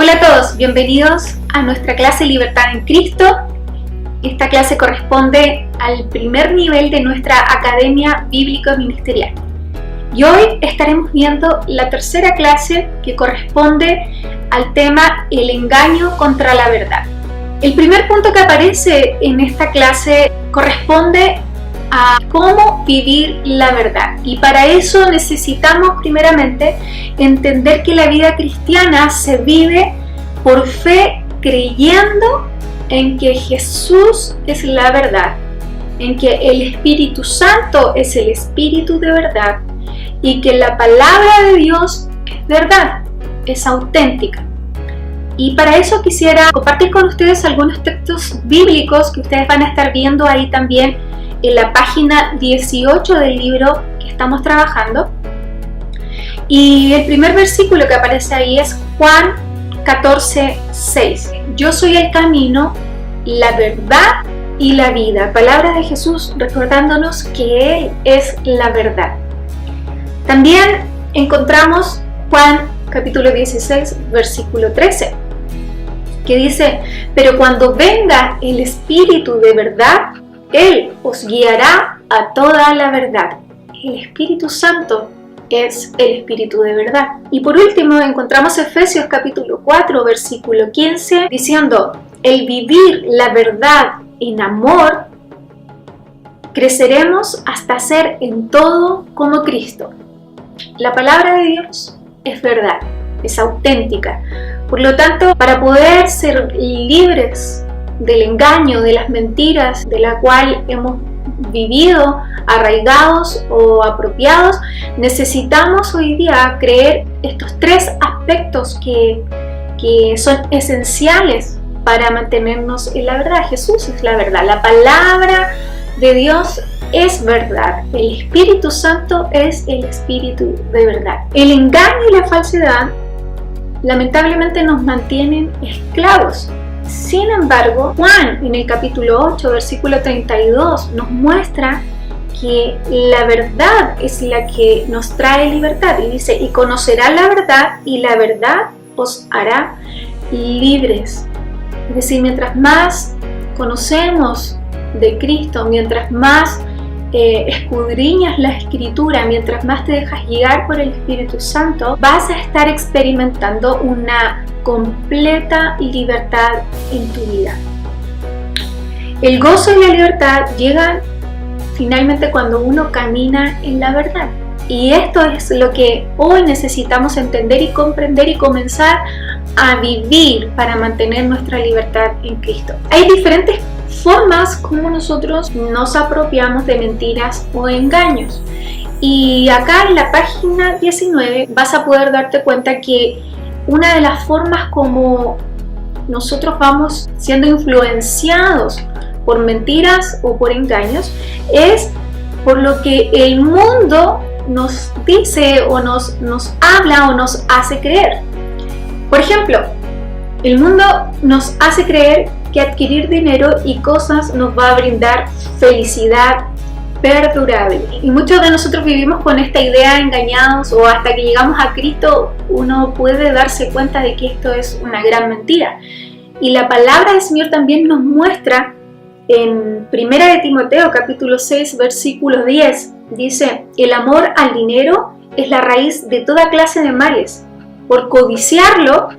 Hola a todos, bienvenidos a nuestra clase Libertad en Cristo. Esta clase corresponde al primer nivel de nuestra Academia Bíblico Ministerial. Y hoy estaremos viendo la tercera clase que corresponde al tema el engaño contra la verdad. El primer punto que aparece en esta clase corresponde a cómo vivir la verdad. Y para eso necesitamos primeramente entender que la vida cristiana se vive por fe creyendo en que Jesús es la verdad, en que el Espíritu Santo es el Espíritu de verdad y que la palabra de Dios es verdad, es auténtica. Y para eso quisiera compartir con ustedes algunos textos bíblicos que ustedes van a estar viendo ahí también en la página 18 del libro que estamos trabajando. Y el primer versículo que aparece ahí es Juan 14:6. Yo soy el camino, la verdad y la vida. Palabra de Jesús recordándonos que Él es la verdad. También encontramos Juan capítulo 16, versículo 13, que dice: pero cuando venga el Espíritu de verdad, Él os guiará a toda la verdad. El Espíritu Santo es el Espíritu de verdad. Y por último encontramos Efesios capítulo 4, versículo 15, diciendo: el vivir la verdad en amor, creceremos hasta ser en todo como Cristo. La palabra de Dios es verdad, es auténtica. Por lo tanto, para poder ser libres del engaño, de las mentiras de la cual hemos vivido arraigados o apropiados, necesitamos hoy día creer estos tres aspectos que son esenciales para mantenernos en la verdad. Jesús es la verdad, la palabra de Dios es verdad, el Espíritu Santo es el Espíritu de verdad. El engaño y la falsedad lamentablemente nos mantienen esclavos. Sin embargo, Juan en el capítulo 8, versículo 32 nos muestra que la verdad es la que nos trae libertad. Y dice: y conocerá la verdad y la verdad os hará libres. Es decir, mientras más conocemos de Cristo, mientras más escudriñas la Escritura, mientras más te dejas guiar por el Espíritu Santo, vas a estar experimentando una completa libertad en tu vida. El gozo y la libertad llegan finalmente cuando uno camina en la verdad. Y esto es lo que hoy necesitamos entender y comprender y comenzar a vivir para mantener nuestra libertad en Cristo. Hay diferentes formas como nosotros nos apropiamos de mentiras o engaños. Y acá en la página 19 vas a poder darte cuenta que una de las formas como nosotros vamos siendo influenciados por mentiras o por engaños es por lo que el mundo nos dice o nos habla o nos hace creer. Por ejemplo, el mundo nos hace creer que adquirir dinero y cosas nos va a brindar felicidad perdurable. Y muchos de nosotros vivimos con esta idea engañados, o hasta que llegamos a Cristo uno puede darse cuenta de que esto es una gran mentira. Y la palabra del Señor también nos muestra en 1 de Timoteo capítulo 6 versículo 10. Dice: el amor al dinero es la raíz de toda clase de males. Por codiciarlo,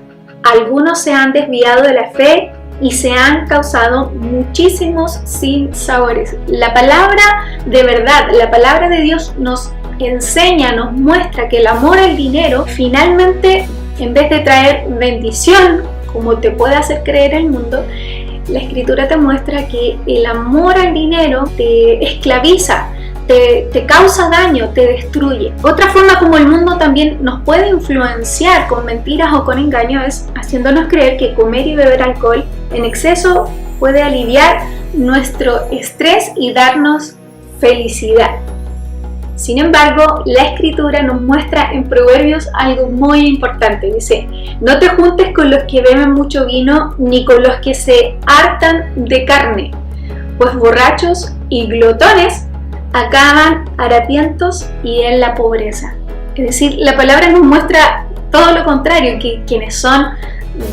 algunos se han desviado de la fe y se han causado muchísimos sinsabores. La palabra de verdad, la palabra de Dios nos enseña, nos muestra que el amor al dinero finalmente, en vez de traer bendición, como te puede hacer creer el mundo, la Escritura te muestra que el amor al dinero te esclaviza, te causa daño, te destruye. Otra forma como el mundo también nos puede influenciar con mentiras o con engaños es haciéndonos creer que comer y beber alcohol en exceso puede aliviar nuestro estrés y darnos felicidad. Sin embargo, la Escritura nos muestra en Proverbios algo muy importante. Dice: no te juntes con los que beben mucho vino, ni con los que se hartan de carne, pues borrachos y glotones acaban harapientos y en la pobreza. Es decir, la palabra nos muestra todo lo contrario, que quienes son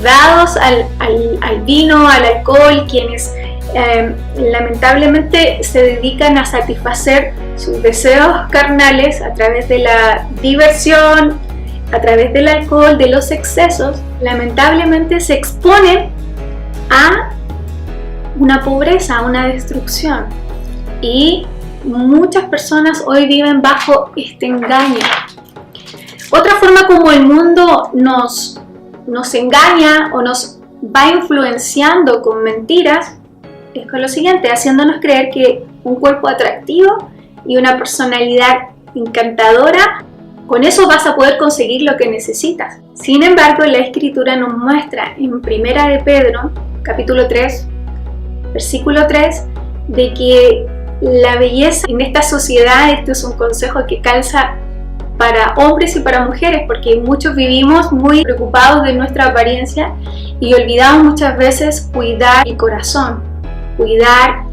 dados al vino, al alcohol, quienes lamentablemente se dedican a satisfacer sus deseos carnales a través de la diversión, a través del alcohol, de los excesos, lamentablemente se exponen a una pobreza, a una destrucción. Y muchas personas hoy viven bajo este engaño. Otra forma como el mundo nos engaña o nos va influenciando con mentiras es con lo siguiente, haciéndonos creer que un cuerpo atractivo y una personalidad encantadora, con eso vas a poder conseguir lo que necesitas. Sin embargo, la Escritura nos muestra en Primera de Pedro, capítulo 3, versículo 3, de que la belleza en esta sociedad, esto es un consejo que calza para hombres y para mujeres, porque muchos vivimos muy preocupados de nuestra apariencia y olvidamos muchas veces cuidar el corazón, cuidar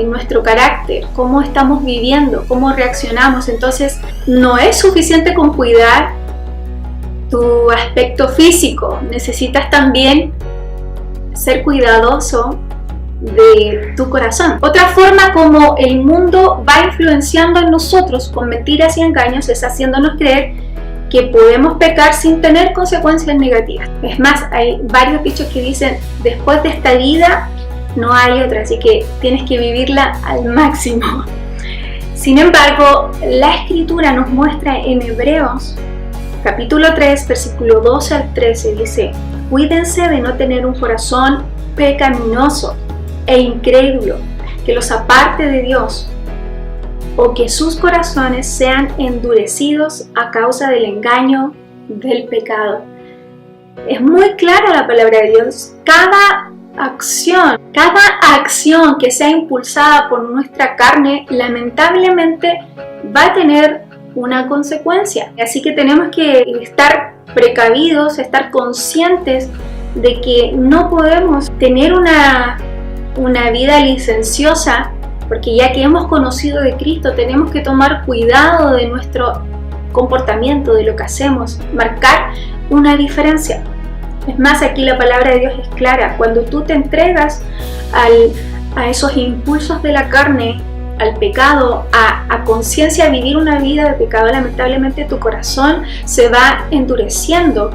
nuestro carácter, cómo estamos viviendo, cómo reaccionamos. Entonces no es suficiente con cuidar tu aspecto físico, necesitas también ser cuidadoso de tu corazón. Otra forma como el mundo va influenciando en nosotros con mentiras y engaños es haciéndonos creer que podemos pecar sin tener consecuencias negativas. Es más, hay varios dichos que dicen, después de esta vida no hay otra, así que tienes que vivirla al máximo. Sin embargo, la Escritura nos muestra en Hebreos, capítulo 3, versículo 12 al 13, dice, cuídense de no tener un corazón pecaminoso e incrédulo, que los aparte de Dios, o que sus corazones sean endurecidos a causa del engaño del pecado. Es muy clara la palabra de Dios. Cada acción que sea impulsada por nuestra carne, lamentablemente va a tener una consecuencia. Así que tenemos que estar precavidos, estar conscientes de que no podemos tener una vida licenciosa, porque ya que hemos conocido de Cristo tenemos que tomar cuidado de nuestro comportamiento, de lo que hacemos, marcar una diferencia. Es más, aquí la palabra de Dios es clara. Cuando tú te entregas a esos impulsos de la carne, al pecado, a conciencia, a vivir una vida de pecado, lamentablemente tu corazón se va endureciendo.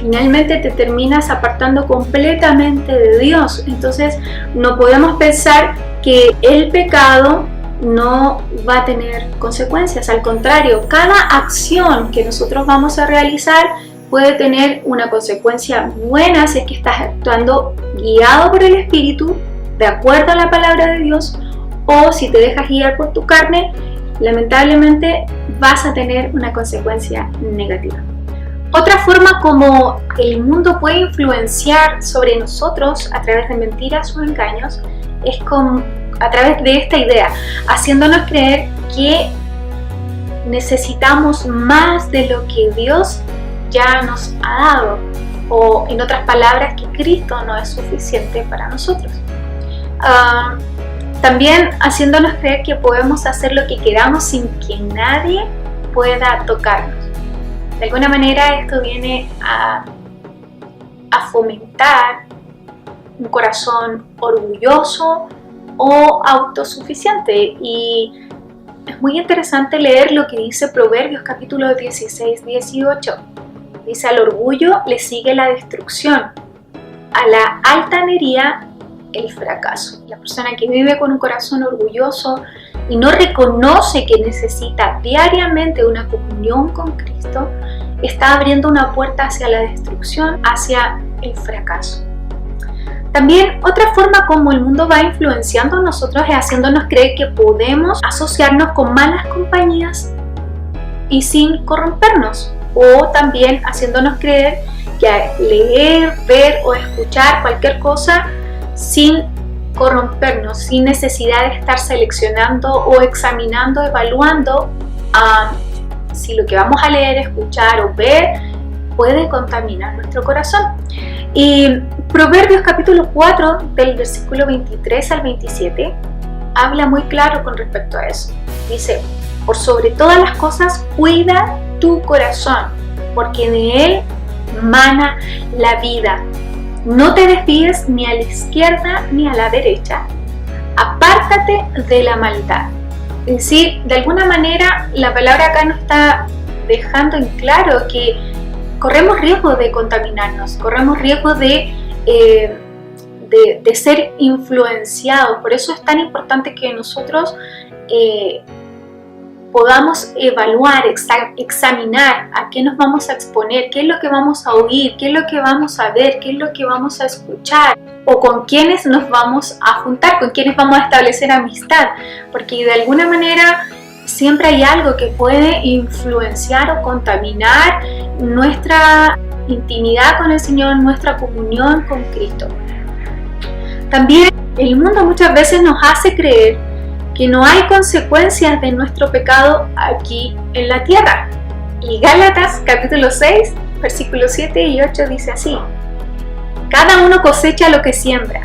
Finalmente te terminas apartando completamente de Dios. Entonces no podemos pensar que el pecado no va a tener consecuencias. Al contrario, cada acción que nosotros vamos a realizar puede tener una consecuencia buena si es que estás actuando guiado por el Espíritu, de acuerdo a la palabra de Dios, o si te dejas guiar por tu carne, lamentablemente vas a tener una consecuencia negativa. Otra forma como el mundo puede influenciar sobre nosotros a través de mentiras o engaños es a través de esta idea, haciéndonos creer que necesitamos más de lo que Dios ya nos ha dado, o en otras palabras, que Cristo no es suficiente para nosotros. También haciéndonos creer que podemos hacer lo que queramos sin que nadie pueda tocarnos. De alguna manera esto viene a fomentar un corazón orgulloso o autosuficiente. Y es muy interesante leer lo que dice Proverbios capítulo 16, 18. Dice, al orgullo le sigue la destrucción, a la altanería el fracaso. La persona que vive con un corazón orgulloso y no reconoce que necesita diariamente una comunión con Cristo, está abriendo una puerta hacia la destrucción, hacia el fracaso. También otra forma como el mundo va influenciando a nosotros es haciéndonos creer que podemos asociarnos con malas compañías y sin corrompernos, o también haciéndonos creer que leer, ver o escuchar cualquier cosa sin corrompernos, sin necesidad de estar seleccionando o examinando, evaluando si lo que vamos a leer, escuchar o ver puede contaminar nuestro corazón. Y Proverbios capítulo 4 del versículo 23 al 27 habla muy claro con respecto a eso. Dice, por sobre todas las cosas cuida tu corazón, porque de él mana la vida. No te desvíes ni a la izquierda ni a la derecha. Apártate de la maldad. Es decir, de alguna manera la palabra acá nos está dejando en claro que corremos riesgo de contaminarnos, corremos riesgo de ser influenciados. Por eso es tan importante que nosotros podamos evaluar, examinar a qué nos vamos a exponer, qué es lo que vamos a oír, qué es lo que vamos a ver, qué es lo que vamos a escuchar, o con quiénes nos vamos a juntar, con quiénes vamos a establecer amistad, porque de alguna manera siempre hay algo que puede influenciar o contaminar nuestra intimidad con el Señor, nuestra comunión con Cristo. También el mundo muchas veces nos hace creer que no hay consecuencias de nuestro pecado aquí en la tierra. Y Gálatas capítulo 6, versículos 7 y 8 dice así: cada uno cosecha lo que siembra.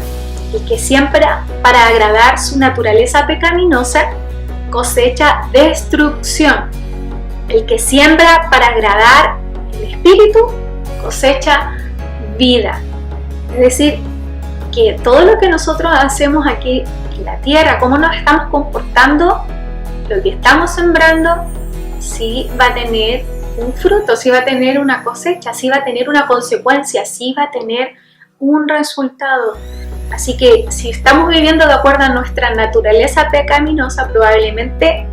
El que siembra para agradar su naturaleza pecaminosa, cosecha destrucción. El que siembra para agradar el Espíritu, cosecha vida. Es decir, que todo lo que nosotros hacemos aquí en la tierra, cómo nos estamos comportando, lo que estamos sembrando, sí va a tener un fruto, sí va a tener una cosecha, sí va a tener una consecuencia, sí va a tener un resultado. Así que si estamos viviendo de acuerdo a nuestra naturaleza pecaminosa, probablemente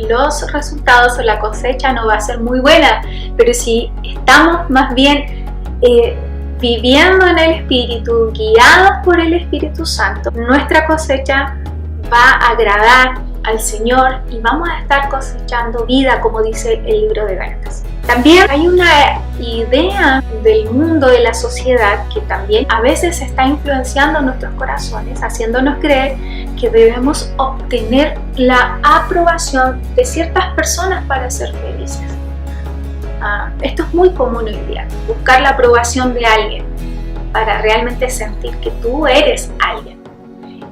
los resultados o la cosecha no va a ser muy buena. Pero si estamos más bien viviendo en el Espíritu, guiados por el Espíritu Santo, nuestra cosecha va a agradar al Señor y vamos a estar cosechando vida, como dice el libro de Gálatas. También hay una idea del mundo, de la sociedad, que también a veces está influenciando nuestros corazones, haciéndonos creer que debemos obtener la aprobación de ciertas personas para ser felices. Esto es muy común hoy día, buscar la aprobación de alguien para realmente sentir que tú eres alguien.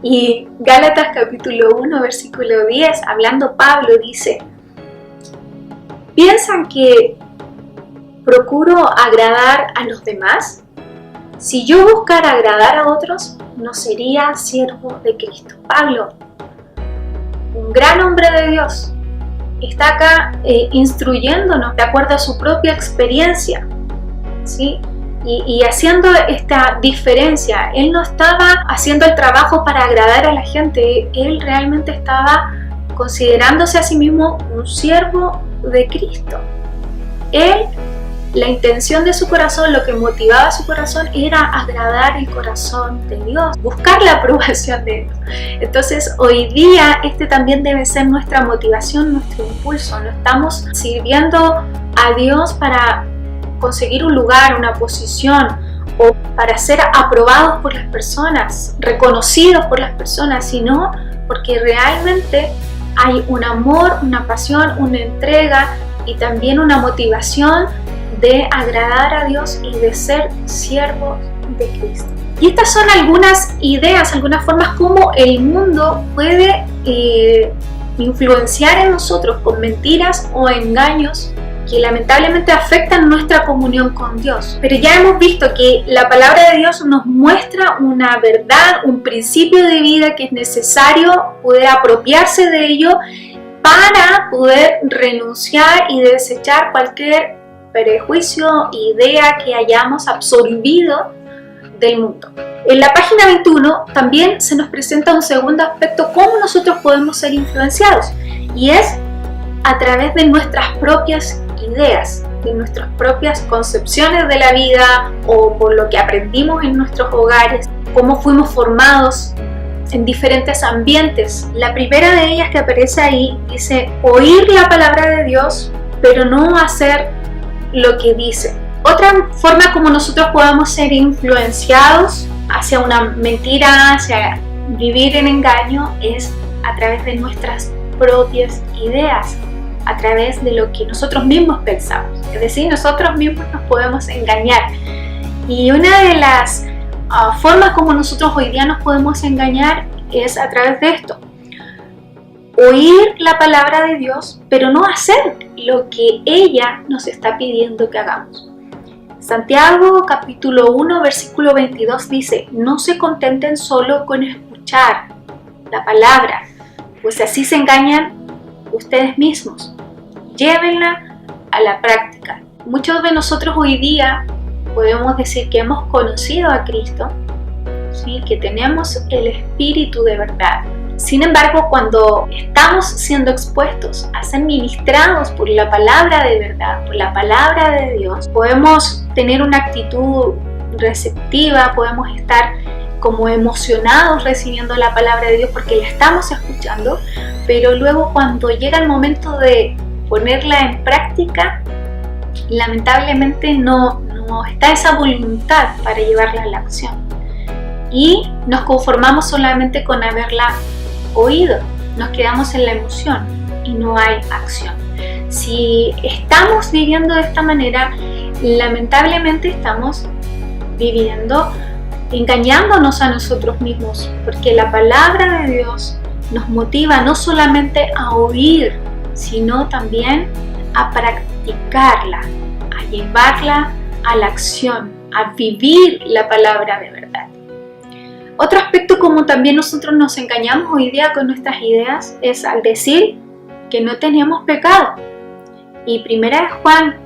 Y Gálatas capítulo 1, versículo 10, hablando Pablo, dice: ¿piensan que procuro agradar a los demás? Si yo buscara agradar a otros, no sería siervo de Cristo. Pablo, un gran hombre de Dios, está acá instruyéndonos de acuerdo a su propia experiencia, ¿sí? Y haciendo esta diferencia. Él no estaba haciendo el trabajo para agradar a la gente, él realmente estaba considerándose a sí mismo un siervo de Cristo. Él, la intención de su corazón, lo que motivaba su corazón era agradar el corazón de Dios, buscar la aprobación de Dios. Entonces hoy día este también debe ser nuestra motivación, nuestro impulso. No estamos sirviendo a Dios para conseguir un lugar, una posición, o para ser aprobados por las personas, reconocidos por las personas, sino porque realmente hay un amor, una pasión, una entrega y también una motivación de agradar a Dios y de ser siervos de Cristo. Y estas son algunas ideas, algunas formas como el mundo puede influenciar en nosotros con mentiras o engaños que lamentablemente afectan nuestra comunión con Dios. Pero ya hemos visto que la palabra de Dios nos muestra una verdad, un principio de vida que es necesario poder apropiarse de ello para poder renunciar y desechar cualquier prejuicio, idea que hayamos absorbido del mundo. En la página 21 también se nos presenta un segundo aspecto, cómo nosotros podemos ser influenciados, y es a través de nuestras propias ideas, de nuestras propias concepciones de la vida o por lo que aprendimos en nuestros hogares, cómo fuimos formados en diferentes ambientes. La primera de ellas que aparece ahí dice: oír la palabra de Dios, pero no hacer lo que dice. Otra forma como nosotros podemos ser influenciados hacia una mentira, hacia vivir en engaño, es a través de nuestras propias ideas, a través de lo que nosotros mismos pensamos. Es decir, nosotros mismos nos podemos engañar. Y una de las formas como nosotros hoy día nos podemos engañar es a través de esto: oír la palabra de Dios, pero no hacer lo que ella nos está pidiendo que hagamos. Santiago capítulo 1 versículo 22 dice: no se contenten solo con escuchar la palabra, pues así se engañan ustedes mismos. Llévenla a la práctica. Muchos de nosotros hoy día podemos decir que hemos conocido a Cristo, ¿sí? Que tenemos el Espíritu de verdad. Sin embargo, cuando estamos siendo expuestos a ser ministrados por la palabra de verdad, por la palabra de Dios, podemos tener una actitud receptiva, podemos estar como emocionados recibiendo la palabra de Dios porque la estamos escuchando, pero luego cuando llega el momento de ponerla en práctica, lamentablemente no está esa voluntad para llevarla a la acción y nos conformamos solamente con haberla oído, nos quedamos en la emoción y no hay acción. Si estamos viviendo de esta manera, lamentablemente estamos viviendo engañándonos a nosotros mismos, porque la palabra de Dios nos motiva no solamente a oír, sino también a practicarla, a llevarla a la acción, a vivir la palabra de verdad. Otro aspecto como también nosotros nos engañamos hoy día con nuestras ideas es al decir que no tenemos pecado. Y 1 Juan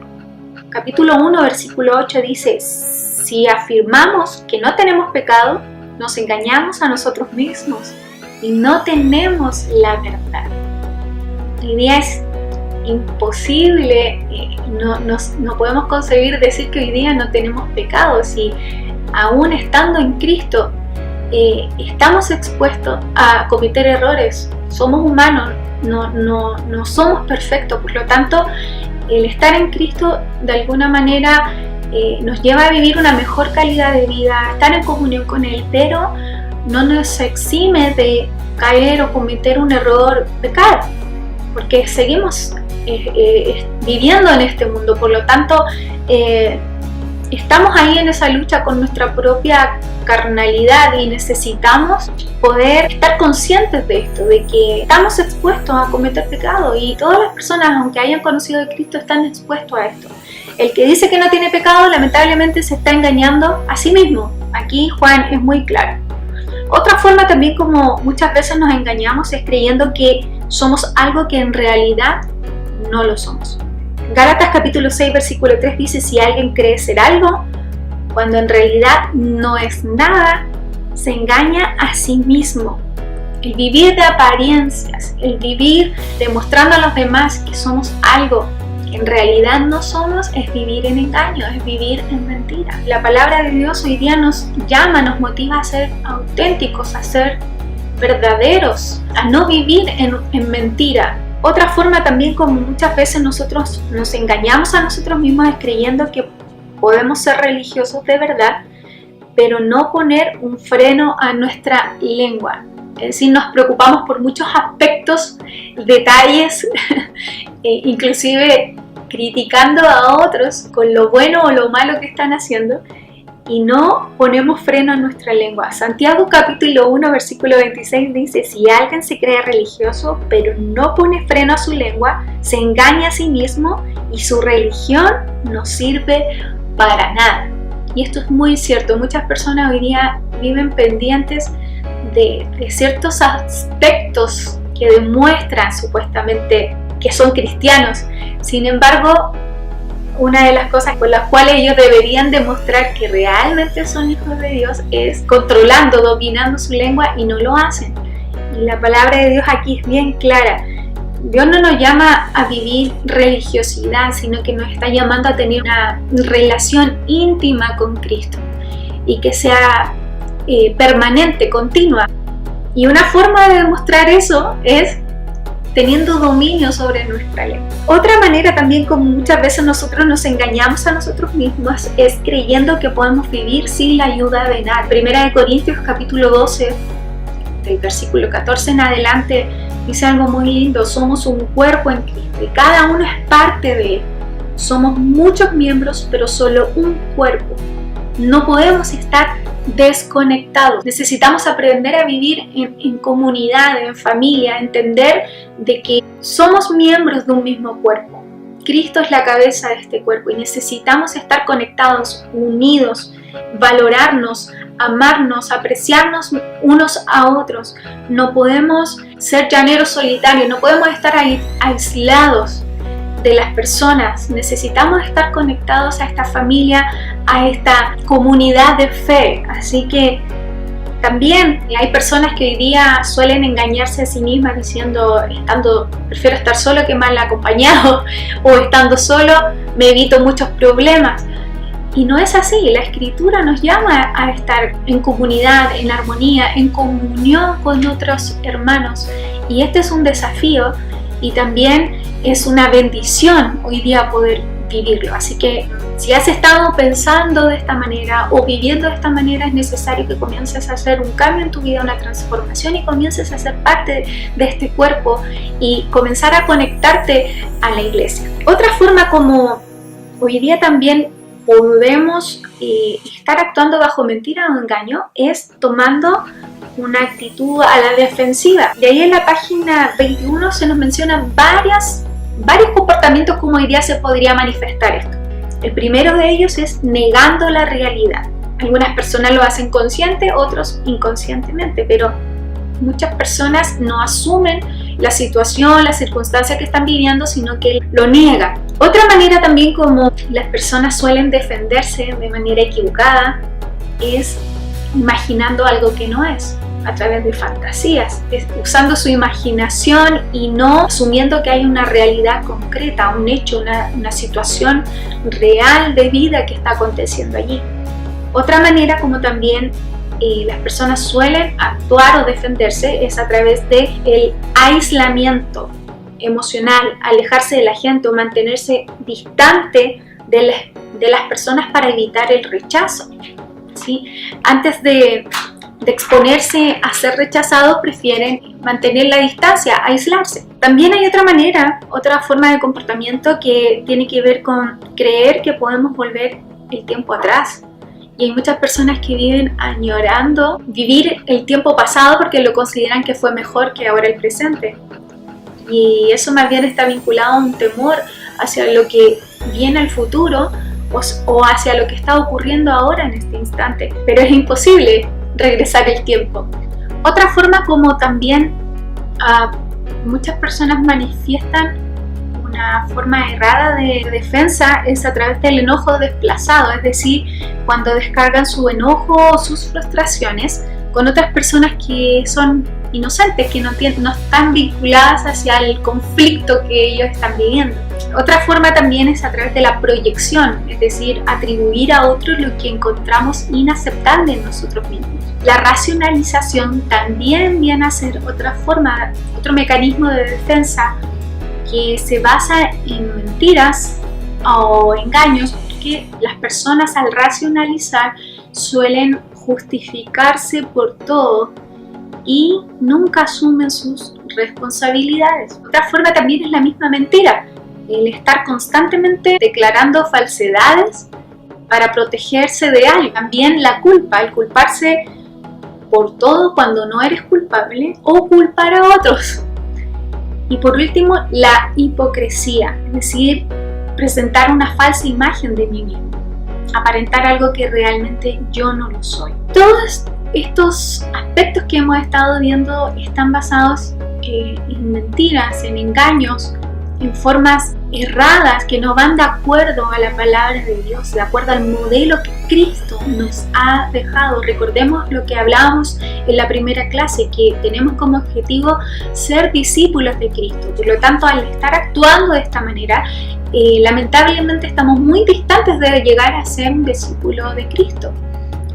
capítulo 1 versículo 8 dice: si afirmamos que no tenemos pecado, nos engañamos a nosotros mismos y no tenemos la verdad. Hoy día es imposible, no podemos concebir decir que hoy día no tenemos pecado. Si aún estando en Cristo estamos expuestos a cometer errores, somos humanos, no somos perfectos, por lo tanto el estar en Cristo de alguna manera nos lleva a vivir una mejor calidad de vida, estar en comunión con Él, pero no nos exime de caer o cometer un error, pecar, porque seguimos viviendo en este mundo. Por lo tanto, estamos ahí en esa lucha con nuestra propia carnalidad y necesitamos poder estar conscientes de esto, de que estamos expuestos a cometer pecado, y todas las personas, aunque hayan conocido a Cristo, están expuestos a esto. El que dice que no tiene pecado, lamentablemente se está engañando a sí mismo. Aquí Juan es muy claro. Otra forma también como muchas veces nos engañamos es creyendo que somos algo que en realidad no lo somos. Gálatas capítulo 6 versículo 3 dice: si alguien cree ser algo cuando en realidad no es nada, se engaña a sí mismo. El vivir de apariencias, el vivir demostrando a los demás que somos algo que en realidad no somos, es vivir en engaño, es vivir en mentira. La palabra de Dios hoy día nos llama, nos motiva a ser auténticos, a ser verdaderos, a no vivir en mentira. Otra forma también como muchas veces nosotros nos engañamos a nosotros mismos es creyendo que podemos ser religiosos de verdad, pero no poner un freno a nuestra lengua. Es decir, nos preocupamos por muchos aspectos, detalles, inclusive criticando a otros con lo bueno o lo malo que están haciendo, y no ponemos freno a nuestra lengua. Santiago capítulo 1 versículo 26 dice: si alguien se cree religioso pero no pone freno a su lengua, se engaña a sí mismo y su religión no sirve para nada. Y esto es muy cierto. Muchas personas hoy día viven pendientes de ciertos aspectos que demuestran supuestamente que son cristianos. Sin embargo, una de las cosas con las cuales ellos deberían demostrar que realmente son hijos de Dios es controlando, dominando su lengua, y no lo hacen. Y la palabra de Dios aquí es bien clara. Dios no nos llama a vivir religiosidad, sino que nos está llamando a tener una relación íntima con Cristo y que sea permanente, continua. Y una forma de demostrar eso es teniendo dominio sobre nuestra lengua. Otra manera también como muchas veces nosotros nos engañamos a nosotros mismos es creyendo que podemos vivir sin la ayuda de nadie. 1 Corintios capítulo 12, del versículo 14 en adelante, dice algo muy lindo: somos un cuerpo en Cristo y cada uno es parte de él. Somos muchos miembros, pero solo un cuerpo. No podemos estar desconectados. Necesitamos aprender a vivir en comunidad, en familia, entender de que somos miembros de un mismo cuerpo. Cristo es la cabeza de este cuerpo y necesitamos estar conectados, unidos, valorarnos, amarnos, apreciarnos unos a otros. No podemos ser llaneros solitarios, no podemos estar aislados de las personas. Necesitamos estar conectados a esta familia, a esta comunidad de fe. Así que también hay personas que hoy día suelen engañarse a sí mismas diciendo, prefiero estar solo que mal acompañado, o estando solo me evito muchos problemas. Y no es así. La Escritura nos llama a estar en comunidad, en armonía, en comunión con otros hermanos. Y este es un desafío y también es una bendición hoy día poder vivirlo. Así que si has estado pensando de esta manera o viviendo de esta manera, es necesario que comiences a hacer un cambio en tu vida, una transformación, y comiences a ser parte de este cuerpo y comenzar a conectarte a la iglesia. Otra forma como hoy día también podemos estar actuando bajo mentira o engaño es tomando una actitud a la defensiva. De ahí en la página 21 se nos mencionan varios comportamientos como hoy día se podría manifestar esto. El primero de ellos es negando la realidad. Algunas personas lo hacen consciente, otros inconscientemente, pero muchas personas no asumen la situación, la circunstancia que están viviendo, sino que lo niegan. Otra manera también como las personas suelen defenderse de manera equivocada es imaginando algo que no es, a través de fantasías, usando su imaginación y no asumiendo que hay una realidad concreta, un hecho, una situación real de vida que está aconteciendo allí. Otra manera como también las personas suelen actuar o defenderse es a través del aislamiento emocional, alejarse de la gente o mantenerse distante de las personas para evitar el rechazo, ¿sí? Antes de exponerse a ser rechazados, prefieren mantener la distancia, aislarse. También hay otra forma de comportamiento que tiene que ver con creer que podemos volver el tiempo atrás. Y hay muchas personas que viven añorando vivir el tiempo pasado porque lo consideran que fue mejor que ahora el presente. Y eso más bien está vinculado a un temor hacia lo que viene al futuro o hacia lo que está ocurriendo ahora en este instante. Pero es imposible regresar el tiempo. Otra forma como también muchas personas manifiestan una forma errada de defensa es a través del enojo desplazado, es decir, cuando descargan su enojo o sus frustraciones con otras personas que son inocentes, que no están vinculadas hacia el conflicto que ellos están viviendo. Otra forma también es a través de la proyección, es decir, atribuir a otros lo que encontramos inaceptable en nosotros mismos. La racionalización también viene a ser otro mecanismo de defensa que se basa en mentiras o engaños, porque las personas al racionalizar suelen justificarse por todo y nunca asumen sus responsabilidades. Otra forma también es la misma mentira, el estar constantemente declarando falsedades para protegerse de algo. También la culpa, el culparse por todo cuando no eres culpable o culpar a otros. Y por último, la hipocresía, es decir, presentar una falsa imagen de mí mismo, aparentar algo que realmente yo no lo soy. Todos estos aspectos que hemos estado viendo están basados en mentiras, en engaños, en formas erradas que no van de acuerdo a la palabra de Dios, de acuerdo al modelo que Cristo nos ha dejado. Recordemos lo que hablábamos en la primera clase, que tenemos como objetivo ser discípulos de Cristo. Por lo tanto, al estar actuando de esta manera, lamentablemente estamos muy distantes de llegar a ser un discípulo de Cristo.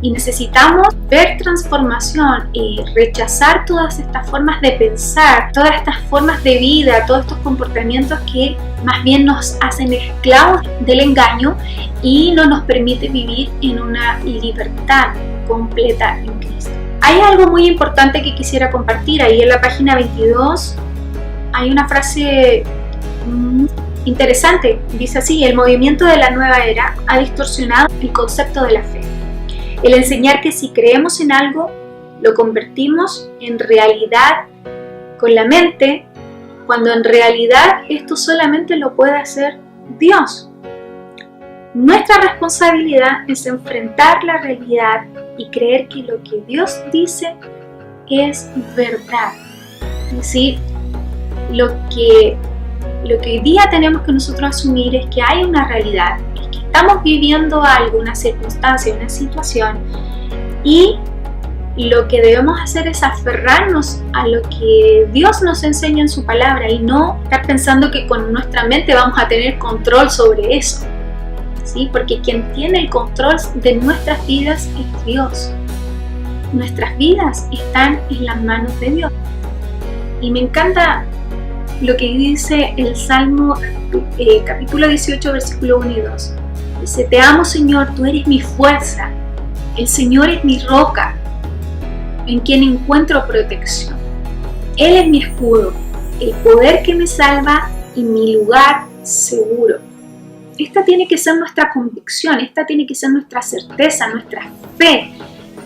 Y necesitamos ver transformación y rechazar todas estas formas de pensar, todas estas formas de vida, todos estos comportamientos que más bien nos hacen esclavos del engaño y no nos permite vivir en una libertad completa en Cristo. Hay algo muy importante que quisiera compartir. Ahí en la página 22 hay una frase interesante. Dice así: el movimiento de la nueva era ha distorsionado el concepto de la fe. El enseñar que si creemos en algo, lo convertimos en realidad con la mente, cuando en realidad esto solamente lo puede hacer Dios. Nuestra responsabilidad es enfrentar la realidad y creer que lo que Dios dice es verdad. Es decir, lo que hoy día tenemos que nosotros asumir es que hay una realidad, es que estamos viviendo algo, una circunstancia, una situación, y lo que debemos hacer es aferrarnos a lo que Dios nos enseña en su palabra y no estar pensando que con nuestra mente vamos a tener control sobre eso, ¿sí? Porque quien tiene el control de nuestras vidas es Dios. Nuestras vidas están en las manos de Dios. Y me encanta lo que dice el Salmo capítulo 18, versículo 1 y 2. Dice: te amo, Señor, tú eres mi fuerza, el Señor es mi roca, en quien encuentro protección. Él es mi escudo, el poder que me salva y mi lugar seguro. Esta tiene que ser nuestra convicción, esta tiene que ser nuestra certeza, nuestra fe,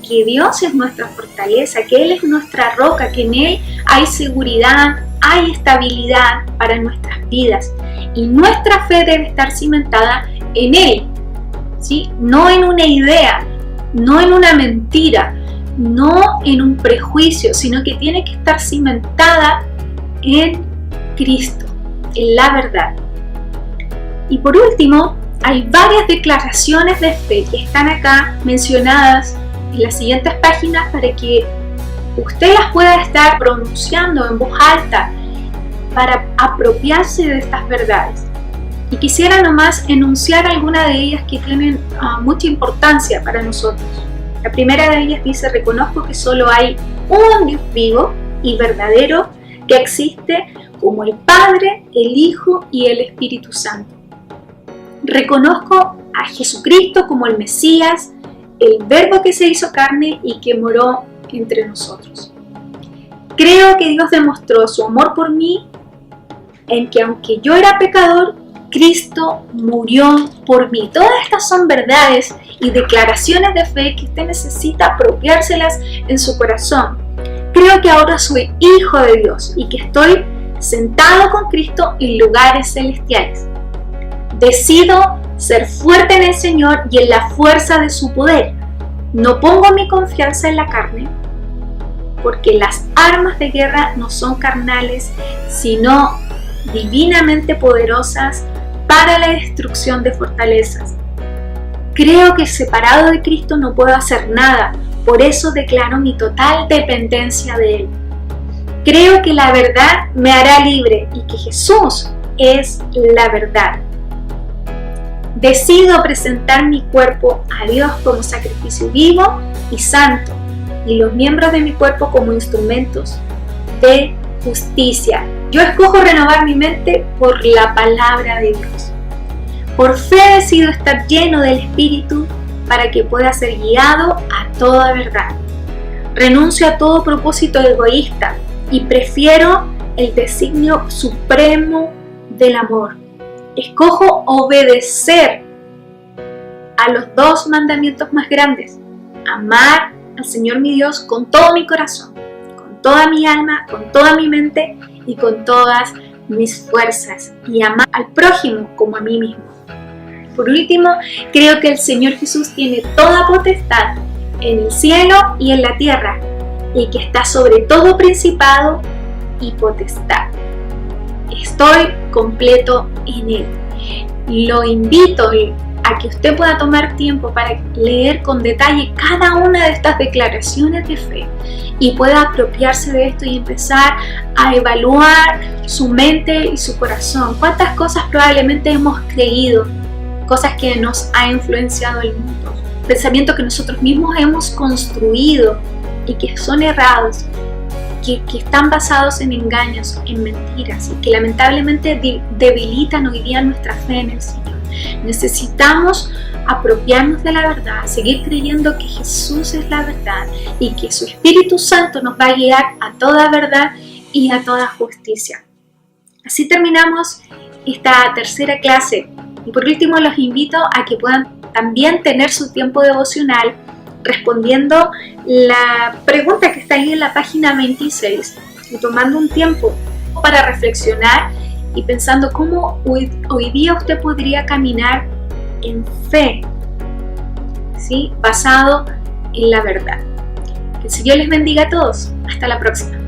que Dios es nuestra fortaleza, que Él es nuestra roca, que en Él hay seguridad, hay estabilidad para nuestras vidas. Y nuestra fe debe estar cimentada en Él, ¿sí? No en una idea, no en una mentira, no en un prejuicio, sino que tiene que estar cimentada en Cristo, en la verdad. Y por último, hay varias declaraciones de fe que están acá mencionadas en las siguientes páginas para que usted las pueda estar pronunciando en voz alta para apropiarse de estas verdades. Y quisiera nomás enunciar algunas de ellas que tienen mucha importancia para nosotros. La primera de ellas dice: reconozco que solo hay un Dios vivo y verdadero que existe como el Padre, el Hijo y el Espíritu Santo. Reconozco a Jesucristo como el Mesías, el Verbo que se hizo carne y que moró entre nosotros. Creo que Dios demostró su amor por mí en que aunque yo era pecador, Cristo murió por mí. Todas estas son verdades y declaraciones de fe que usted necesita apropiárselas en su corazón. Creo que ahora soy hijo de Dios y que estoy sentado con Cristo en lugares celestiales. Decido ser fuerte en el Señor y en la fuerza de su poder. No pongo mi confianza en la carne, porque las armas de guerra no son carnales, sino divinamente poderosas para la destrucción de fortalezas. Creo que separado de Cristo no puedo hacer nada, por eso declaro mi total dependencia de Él. Creo que la verdad me hará libre y que Jesús es la verdad. Decido presentar mi cuerpo a Dios como sacrificio vivo y santo, y los miembros de mi cuerpo como instrumentos de justicia. Yo escojo renovar mi mente por la palabra de Dios. Por fe decido estar lleno del Espíritu para que pueda ser guiado a toda verdad. Renuncio a todo propósito egoísta y prefiero el designio supremo del amor. Escojo obedecer a los dos mandamientos más grandes: amar al Señor mi Dios con todo mi corazón, con toda mi alma, con toda mi mente y con todas mis fuerzas, y amar al prójimo como a mí mismo. Por último, creo que el Señor Jesús tiene toda potestad en el cielo y en la tierra, y que está sobre todo principado y potestad. Estoy completo en Él. Lo invito a que usted pueda tomar tiempo para leer con detalle cada una de estas declaraciones de fe y pueda apropiarse de esto y empezar a evaluar su mente y su corazón. ¿Cuántas cosas probablemente hemos creído? Cosas que nos ha influenciado el mundo, pensamientos que nosotros mismos hemos construido y que son errados, que están basados en engaños, en mentiras y que lamentablemente debilitan hoy día nuestra fe en el Señor. Necesitamos apropiarnos de la verdad, seguir creyendo que Jesús es la verdad y que su Espíritu Santo nos va a guiar a toda verdad y a toda justicia. Así terminamos esta tercera clase. Y por último, los invito a que puedan también tener su tiempo devocional respondiendo la pregunta que está ahí en la página 26 y tomando un tiempo para reflexionar y pensando cómo hoy día usted podría caminar en fe, ¿sí? Basado en la verdad. Que el Señor les bendiga a todos. Hasta la próxima.